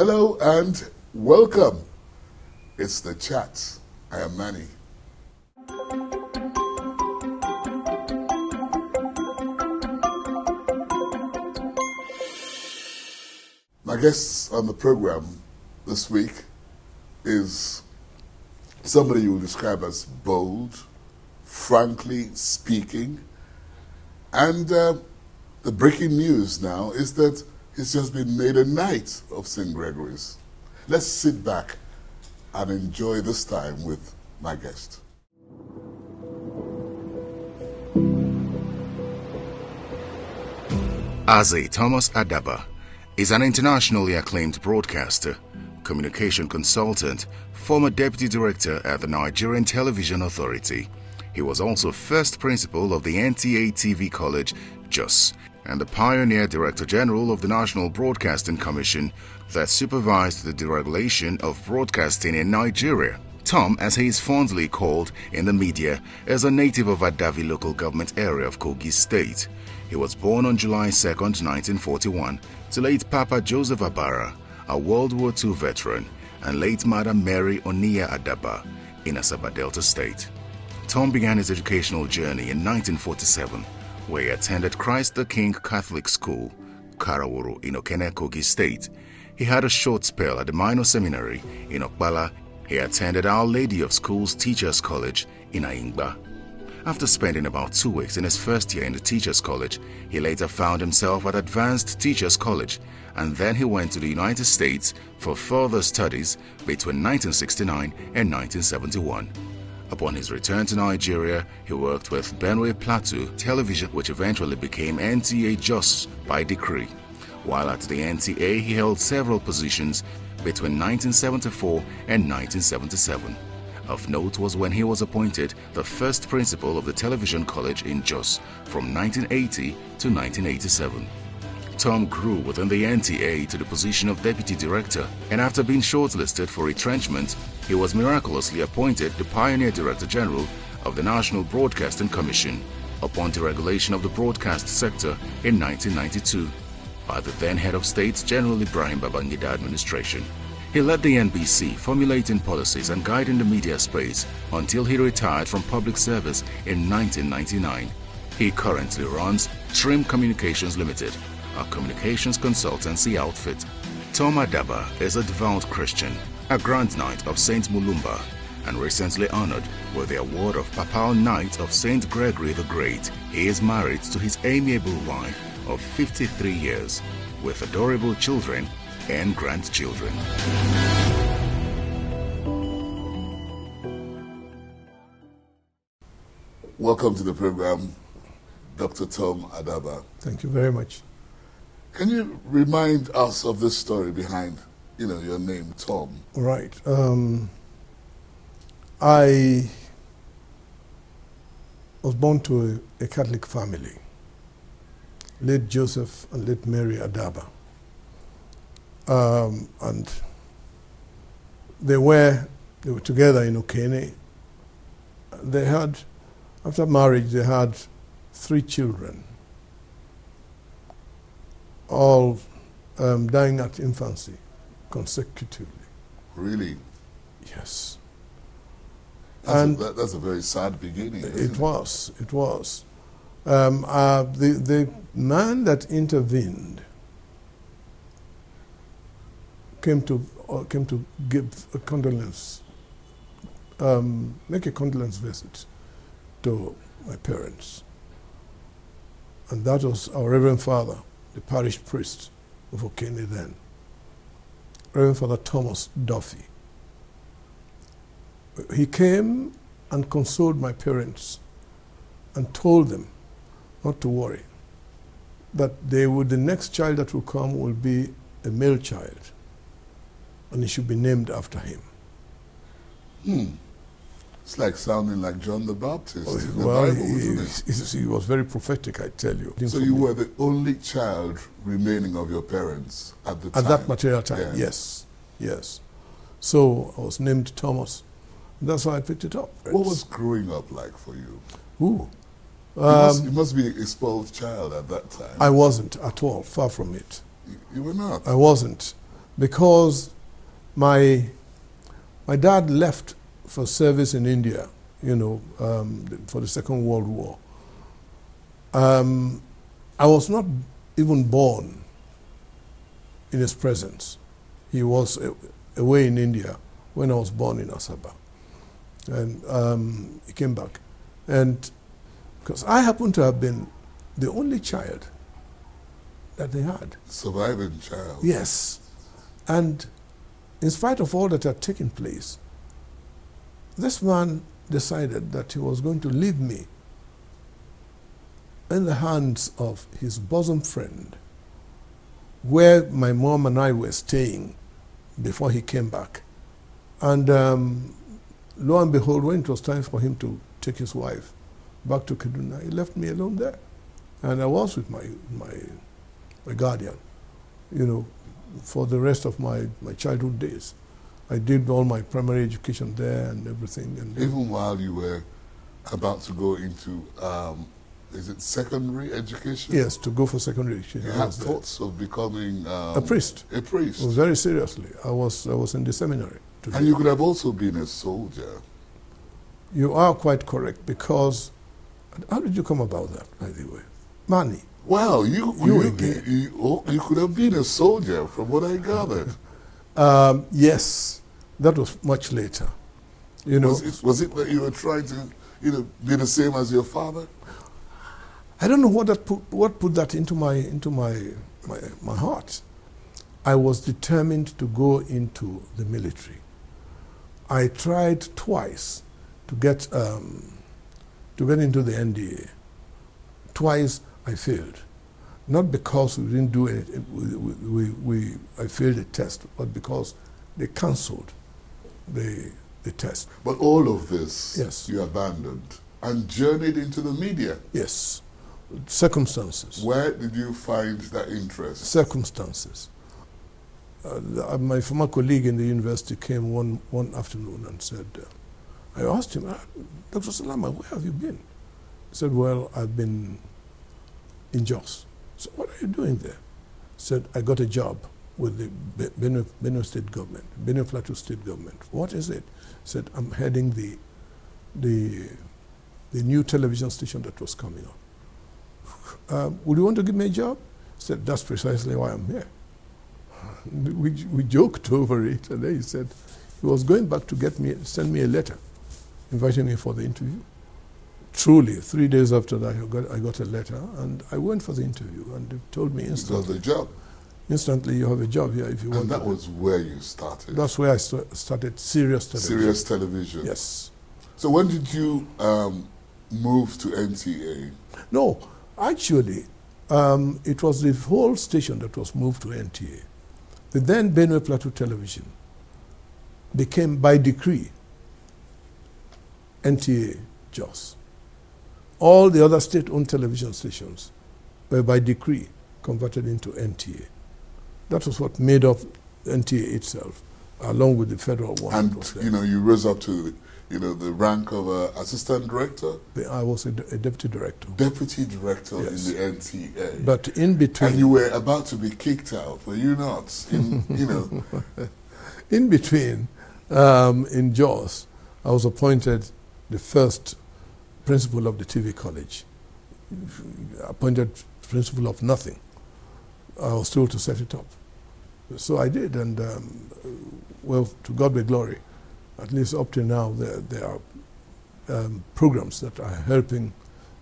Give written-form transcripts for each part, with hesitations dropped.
Hello and welcome. It's The Chat. I am Manny. My guest on the program this week is somebody you will describe as bold, frankly speaking, and the breaking news now is that he's just been made a knight of St. Gregory's. Let's sit back and enjoy this time with my guest. Aze Thomas Adaba is an internationally acclaimed broadcaster, communication consultant, former deputy director at the Nigerian Television Authority. He was also first principal of the NTA TV College, Jos, and the pioneer Director General of the National Broadcasting Commission that supervised the deregulation of broadcasting in Nigeria. Tom, as he is fondly called in the media, is a native of Adavi local government area of Kogi State. He was born on July 2, 1941, to late Papa Joseph Abara, a World War II veteran, and late Madam Mary Oniya Adaba in Asaba Delta State. Tom began his educational journey in 1947, where he attended Christ the King Catholic School, Karawuru in Okene, Kogi State. He had a short spell at the Minor Seminary in Okbala. He attended Our Lady of Schools Teachers College in Aingba. After spending about 2 weeks in his first year in the Teachers College, he later found himself at Advanced Teachers College, and then he went to the United States for further studies between 1969 and 1971. Upon his return to Nigeria, he worked with Benue Plateau Television, which eventually became NTA Jos by decree. While at the NTA, he held several positions between 1974 and 1977. Of note was when he was appointed the first principal of the Television College in Jos from 1980 to 1987. Tom grew within the NTA to the position of deputy director, and after being shortlisted for retrenchment, he was miraculously appointed the pioneer director general of the National Broadcasting Commission upon deregulation of the broadcast sector in 1992 by the then head of state, General Ibrahim Babangida administration. He led the NBC, formulating policies and guiding the media space until he retired from public service in 1999. He currently runs Trim Communications Limited, a communications consultancy outfit. Tom Adaba is a devout Christian, a Grand Knight of St. Mulumba, and recently honored with the award of Papal Knight of St. Gregory the Great. He is married to his amiable wife of 53 years, with adorable children and grandchildren. Welcome to the program, Dr. Tom Adaba. Thank you very much. Can you remind us of the story behind, your name, Tom? Right. I was born to a Catholic family, late Joseph and late Mary Adaba. And they were together in Okene. They had, after marriage, they had 3 children, all dying at infancy consecutively. Really? Yes. That's a very sad beginning. It was. The man that intervened came to give a condolence, make a condolence visit to my parents. And that was our Reverend Father, the parish priest of Okene then, Reverend Father Thomas Duffy. He came and consoled my parents and told them not to worry, that the next child that will come will be a male child, and he should be named after him. It's like sounding like John the Baptist in the Well, Bible, isn't it? he was very prophetic, I tell you. So you were the only child remaining of your parents at the time? At that material time, yes. So I was named Thomas. That's how I picked it up. What was growing up like for you? You must be a spoiled child at that time. I wasn't at all, far from it. You were not? I wasn't. because my dad left for service in India, for the Second World War. I was not even born in his presence. He was away in India when I was born in Adaba. And he came back. And because I happened to have been the only child that they had. Surviving child. Yes. And in spite of all that had taken place, this man decided that he was going to leave me in the hands of his bosom friend, where my mom and I were staying before he came back. And lo and behold, when it was time for him to take his wife back to Kaduna, he left me alone there. And I was with my guardian, for the rest of my childhood days. I did all my primary education there and everything. And even while you were about to go into, is it secondary education? Yes, to go for secondary education. You had thoughts of becoming a priest. A priest. Well, very seriously. I was in the seminary. And you could have also been a soldier. You are quite correct, because how did you come about that, by the way? Money. Well, you could have been a soldier, from what I gathered. Yes, that was much later. Was it that you were trying to, be the same as your father? I don't know what put that into my heart. I was determined to go into the military. I tried twice to get into the NDA. Twice I failed, not because we didn't do anything. I failed the test, but because they cancelled the test. But all of this, yes, you abandoned and journeyed into the media. Yes, circumstances. Where did you find that interest? Circumstances. My former colleague in the university came one afternoon and said, I asked him, Dr. Salama, where have you been? He said, well, I've been in Jos. So what are you doing there? He said, I got a job with the Benue State government, Benue Plateau State government. What is it? He said, I'm heading the new television station that was coming on. Would you want to give me a job? He said, that's precisely why I'm here. We joked over it, and then he said he was going back to send me a letter inviting me for the interview. Truly, 3 days after that, I got a letter, and I went for the interview, and they told me instantly. You got the job? Instantly, you have a job here if you want. And that was where you started? That's where I started serious television. Serious television? Yes. So when did you move to NTA? No, actually, it was the whole station that was moved to NTA. The then Benue Plateau Television became, by decree, NTA Jos. All the other state-owned television stations were, by decree, converted into NTA. That was what made up NTA itself, along with the federal one. And, you rose up to, the rank of assistant director? I was a deputy director. Deputy director, yes, in the NTA. But in between... And you were about to be kicked out, were you not? In between, in Jos, I was appointed the first principal of the TV college, appointed principal of nothing. I was told to set it up. So I did, and well, to God be glory. At least up to now, there are programs that are helping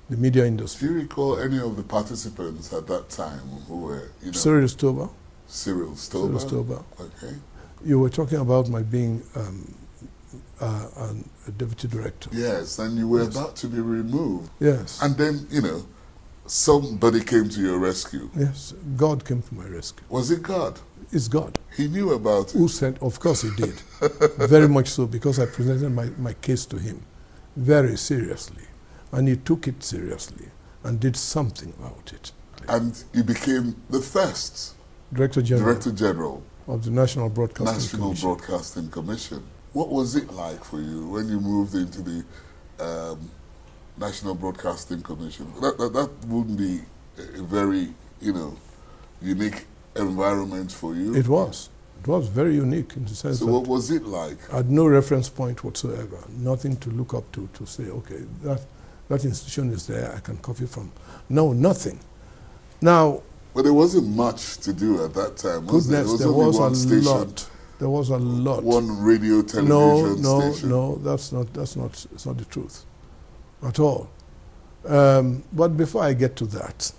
the media industry. Do you recall any of the participants at that time who were, Cyril Stober. Cyril Stober? Cyril Stober. Okay. You were talking about my being a deputy director. Yes, and you were about to be removed. Yes. And then, somebody came to your rescue. Yes, God came to my rescue. Was it God? It's God. He knew about it. Who sent? Of course he did. Very much so, because I presented my case to him very seriously. And he took it seriously and did something about it. And he became the first Director General of the National Broadcasting Commission. What was it like for you when you moved into the National Broadcasting Commission? That wouldn't be a very, unique environment for you. It was. It was very unique in the sense So that what was it like? I had no reference point whatsoever, nothing to look up to say, okay, that institution is there, I can copy from. No, nothing. Now, But there wasn't much to do at that time, was there? goodness, There there was was only one a station, lot. There was a lot. one radio television No, station. no, that's not the truth at all. But before I get to that,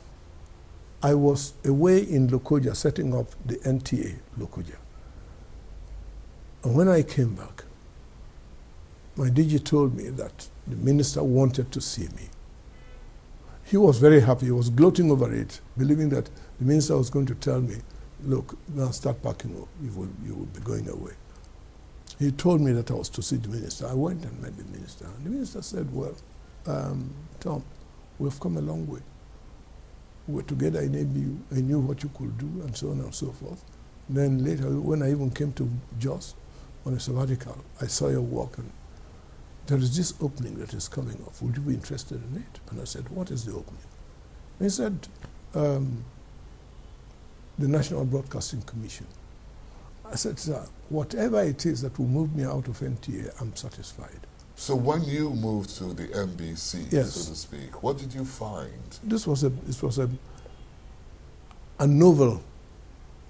I was away in Lokoja setting up the NTA Lokoja. And when I came back, my DG told me that the minister wanted to see me. He was very happy. He was gloating over it, believing that the minister was going to tell me, look, now start packing up. You will be going away. He told me that I was to see the minister. I went and met the minister. And the minister said, well, Tom, we've come a long way. We were together in ABU. I knew what you could do, and so on and so forth. Then later, when I even came to Jos on a sabbatical, I saw your work, and there is this opening that is coming up. Would you be interested in it? And I said, what is the opening? And he said, the National Broadcasting Commission. I said, sir, whatever it is that will move me out of NTA, I'm satisfied. So when you moved to the NBC, Yes. so to speak, what did you find? This was a novel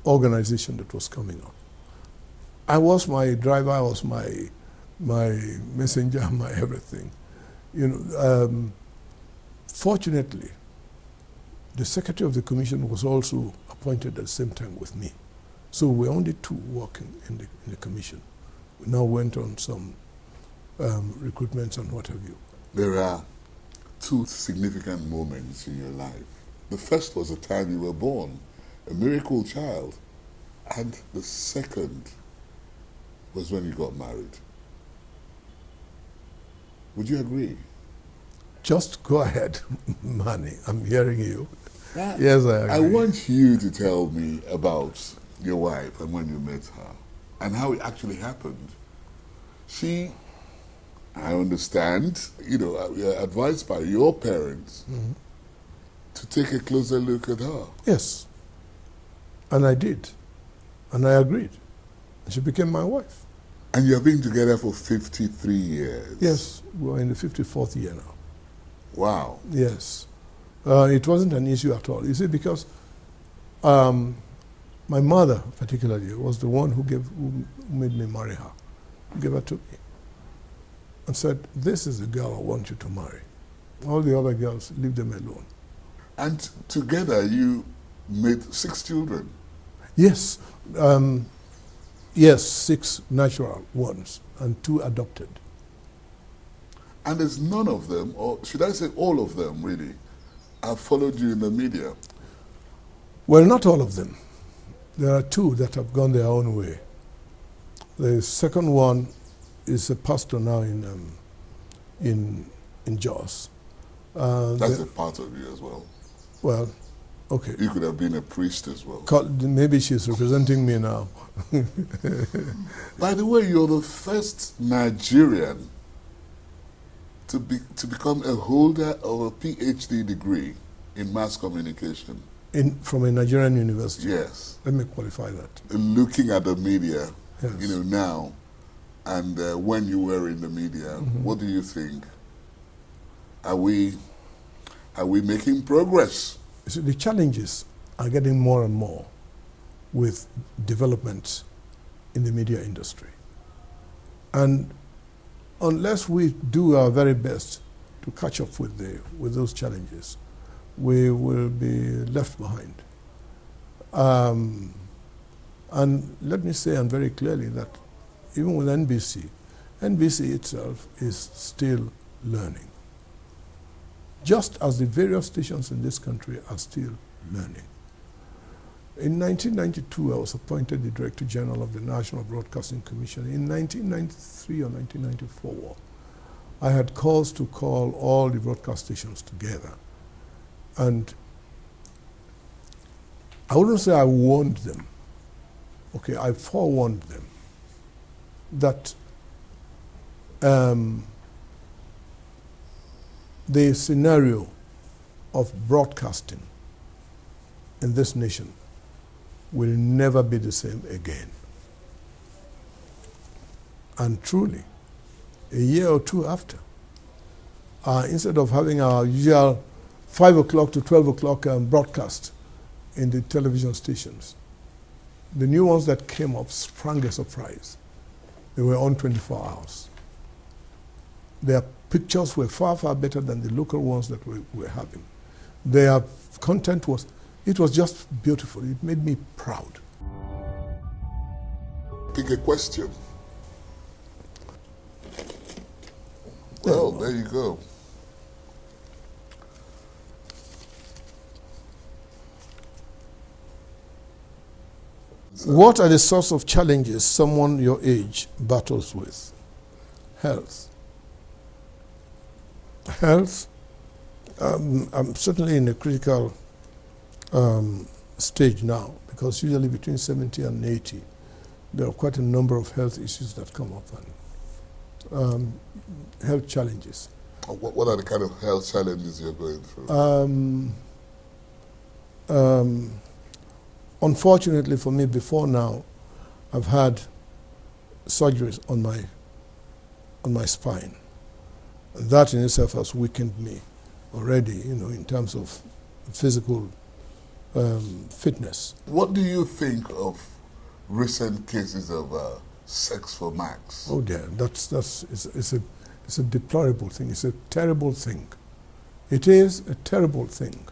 organization that was coming up. I was my driver, I was my messenger, my everything. You know, fortunately, the secretary of the commission was also appointed at the same time with me. So we were only two working in the commission. We now went on some recruitments and what have you. There are two significant moments in your life. The first was the time you were born, a miracle child. And the second was when you got married. Would you agree? Just go ahead, Manny. I'm hearing you. Yes, I agree. I want you to tell me about your wife and when you met her and how it actually happened. She, I understand, advised by your parents to take a closer look at her. Yes. And I did. And I agreed. And she became my wife. And you have been together for 53 years. Yes, we're in the 54th year now. Wow. Yes. It wasn't an issue at all. You see, because my mother, particularly, was the one who made me marry her, who gave her to me, and said, this is the girl I want you to marry. All the other girls, leave them alone. And together you made 6 children. Yes. Yes, 6 natural ones and 2 adopted. And there's none of them, or should I say all of them, really, have followed you in the media. Well, not all of them. There are 2 that have gone their own way. The second one is a pastor now in Jos. That's a part of you as well. Well, okay. You could have been a priest as well. Maybe she's representing me now. By the way, you're the first Nigerian to become a holder of a PhD degree in mass communication. From a Nigerian university? Yes. Let me qualify that. Looking at the media, Yes. now, and when you were in the media, what do you think? Are we making progress? So the challenges are getting more and more with developments in the media industry. And unless we do our very best to catch up with those challenges, we will be left behind. And let me say, and very clearly, that even with NBC itself is still learning. Just as the various stations in this country are still learning. In 1992, I was appointed the Director General of the National Broadcasting Commission. In 1993 or 1994, I had calls to call all the broadcast stations together. And I wouldn't say I warned them. Okay, I forewarned them that the scenario of broadcasting in this nation will never be the same again. And truly, a year or two after, instead of having our usual 5 o'clock to 12 o'clock broadcast in the television stations, the new ones that came up sprang a surprise. They were on 24 hours. Their pictures were far, far better than the local ones that we were having. Their content was just beautiful. It made me proud. Pick a question. Well, there you go. What are the sorts of challenges someone your age battles with? Health. Health, I'm certainly in a critical stage now, because usually between 70 and 80, there are quite a number of health issues that come up, and health challenges. What are the kind of health challenges you're going through? Unfortunately for me, before now, I've had surgeries on my spine. And that in itself has weakened me already, in terms of physical fitness. What do you think of recent cases of sex for max? Oh dear, it's a deplorable thing. It's a terrible thing. It is a terrible thing.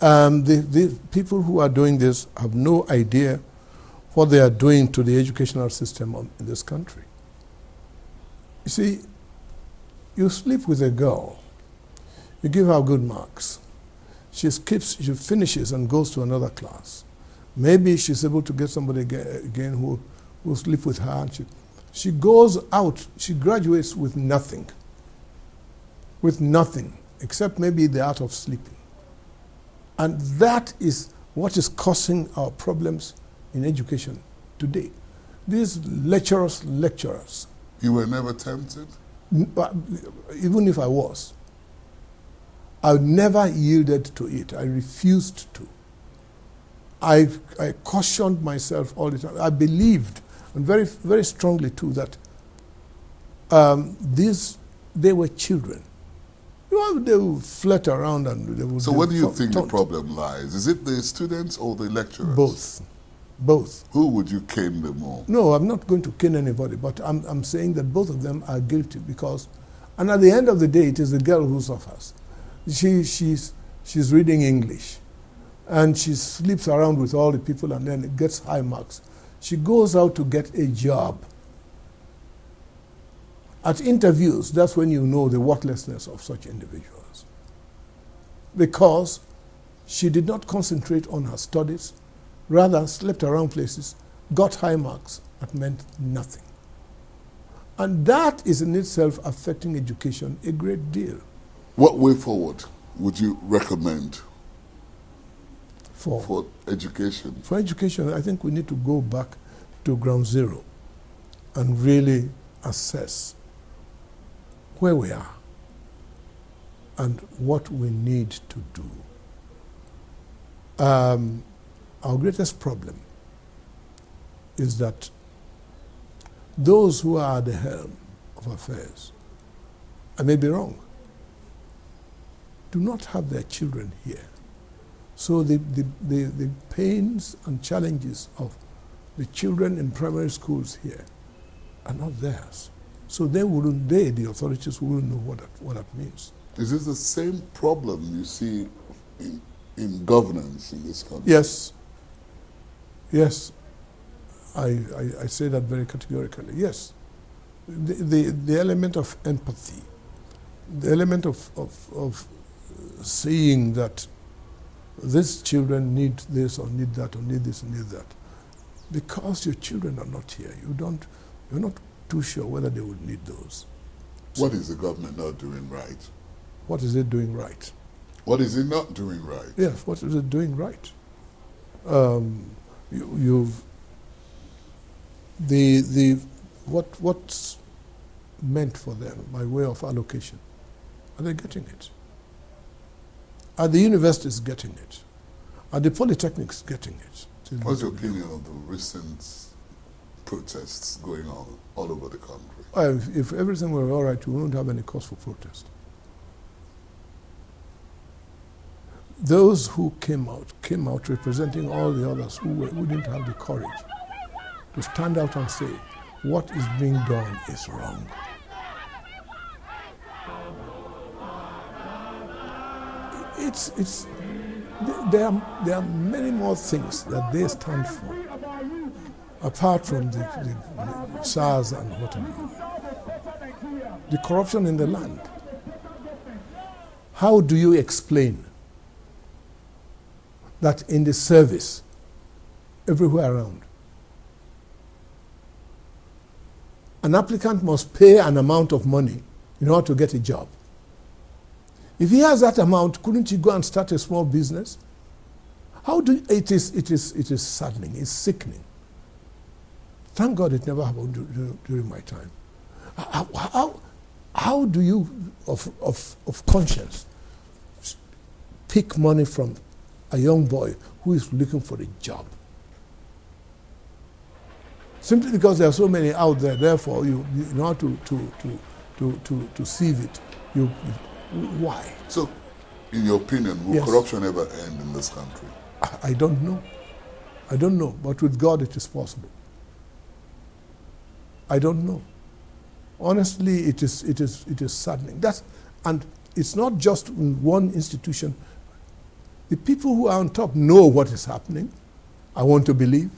The people who are doing this have no idea what they are doing to the educational system in this country. You see, you sleep with a girl, you give her good marks, she finishes and goes to another class. Maybe she's able to get somebody again who will sleep with her. And she goes out, she graduates with nothing, except maybe the art of sleeping. And that is what is causing our problems in education today. These lecturers. You were never tempted? Even if I was, I never yielded to it. I refused to. I cautioned myself all the time. I believed, and very, very strongly too, that they were children. They will flirt around and they will. So where do you think the problem lies? Is it the students or the lecturers? Both. Who would you cane them more? No, I'm not going to cane anybody, but I'm saying that both of them are guilty because, and at the end of the day, it is the girl who suffers. She's reading English, and she sleeps around with all the people and then gets high marks. She goes out to get a job. At interviews, that's when you know the worthlessness of such individuals. Because she did not concentrate on her studies, rather slept around places, got high marks that meant nothing. And that is in itself affecting education a great deal. What way forward would you recommend for education? For education, I think we need to go back to ground zero and really assess where we are and what we need to do. Our greatest problem is that those who are at the helm of affairs, I may be wrong, do not have their children here. So the pains and challenges of the children in primary schools here are not theirs. So the authorities wouldn't know what that means. Is this the same problem you see in governance in this country? Yes. Yes. I say that very categorically. Yes. The element of empathy, the element of seeing that these children need this or need that or need this or need that. Because your children are not here, you're not too sure whether they would need those. What is the government not doing right? What is it doing right? What is it not doing right? Yes, what is it doing right? What's meant for them by way of allocation? Are they getting it? Are the universities getting it? Are the polytechnics getting it? What's your opinion of the recent protests going on all over the country? If everything were all right, we wouldn't have any cause for protest. Those who came out representing all the others who didn't have the courage to stand out and say, what is being done is wrong. There are many more things that they stand for, apart from the SARS and what have you. The corruption in the land. How do you explain that in the service, everywhere around, an applicant must pay an amount of money in order to get a job? If he has that amount, couldn't he go and start a small business? It is saddening, it's sickening. Thank God it never happened during my time. How do you, of conscience, pick money from a young boy who is looking for a job? Simply because there are so many out there, therefore, you know to sieve it. Why? So, in your opinion, will corruption ever end in this country? I don't know. I don't know. But with God, it is possible. I don't know. Honestly, it is saddening. And it's not just in one institution. The people who are on top know what is happening. I want to believe.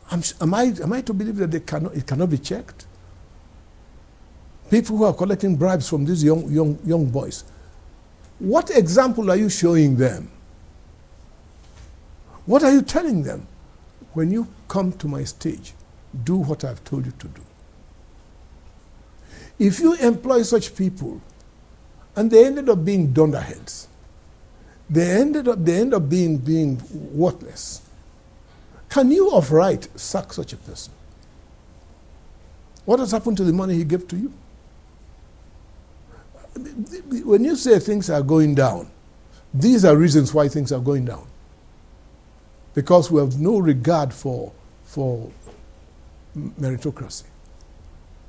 Am I to believe that it cannot be checked? People who are collecting bribes from these young boys. What example are you showing them? What are you telling them? When you come to my stage, do what I've told you to do. If you employ such people, and they ended up being dunderheads, they end up being worthless, can you of right sack such a person? What has happened to the money he gave to you? When you say things are going down, these are reasons why things are going down. Because we have no regard for meritocracy.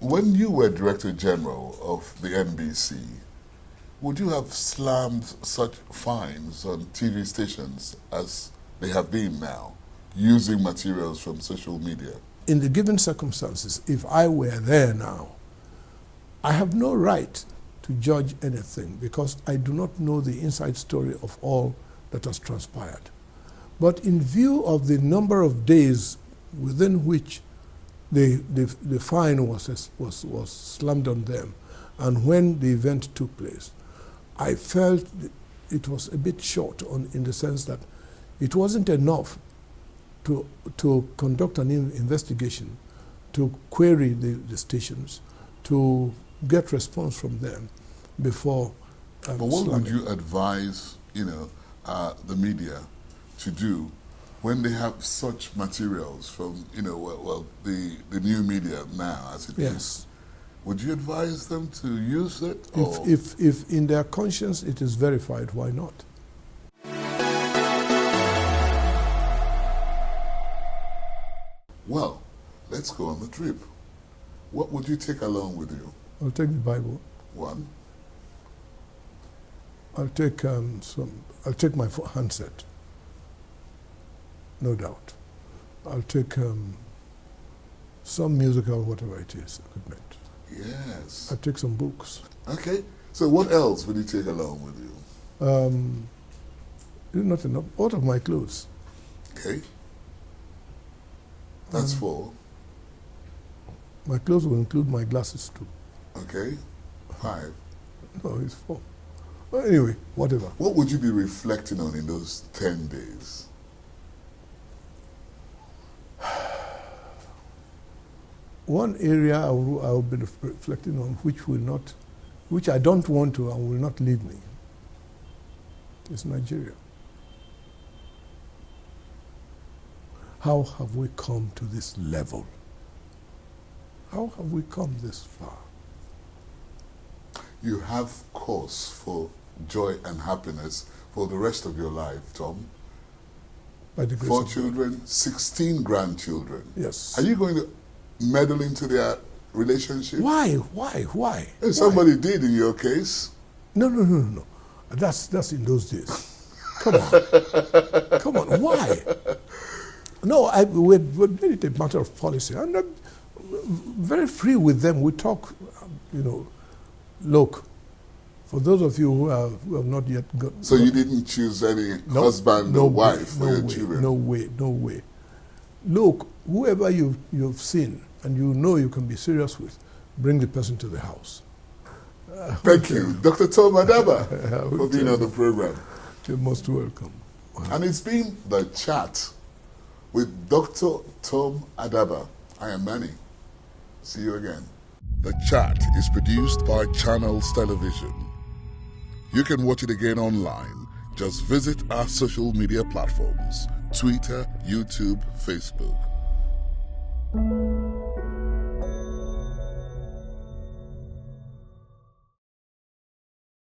When you were Director General of the NBC, would you have slammed such fines on TV stations as they have been now, using materials from social media? In the given circumstances, if I were there now, I have no right to judge anything because I do not know the inside story of all that has transpired. But in view of the number of days within which the fine was slammed on them and when the event took place, I felt it was a bit short in the sense that it wasn't enough to conduct an investigation, to query the stations, to get response from them before. But what would you advise, the media to do when they have such materials from, the new media now, as it is? Would you advise them to use it? If in their conscience it is verified, why not? Well, let's go on the trip. What would you take along with you? I'll take the Bible. One. I'll take I'll take my handset. No doubt. I'll take some musical, whatever it is, equipment. Yes. I'll take some books. Okay. So what else would you take along with you? Not enough. Out of my clothes. Okay. That's 4. My clothes will include my glasses too. Okay. 5. No, it's 4. Well, anyway, whatever. What would you be reflecting on in those 10 days? One area I will be reflecting on which I don't want to and will not leave me, is Nigeria. How have we come to this level? How have we come this far? You have cause for joy and happiness for the rest of your life, Tom, By the grace 4 of God. children, 16 grandchildren. Yes. Are you going to meddle into their relationship? Why? If somebody did in your case. No. That's in those days. Come on. Why? No, we made it a matter of policy. I'm not very free with them. We talk, look, for those of you who have not yet got... So you didn't choose any husband or wife for your children? No way. Look, whoever you've seen and you know you can be serious with, bring the person to the house. Thank you, Dr. Tom Adaba, for being on the program. You're most welcome. And it's been The Chat with Dr. Tom Adaba. I am Manny. See you again. The Chat is produced by Channels Television. You can watch it again online. Just visit our social media platforms: Twitter, YouTube, Facebook.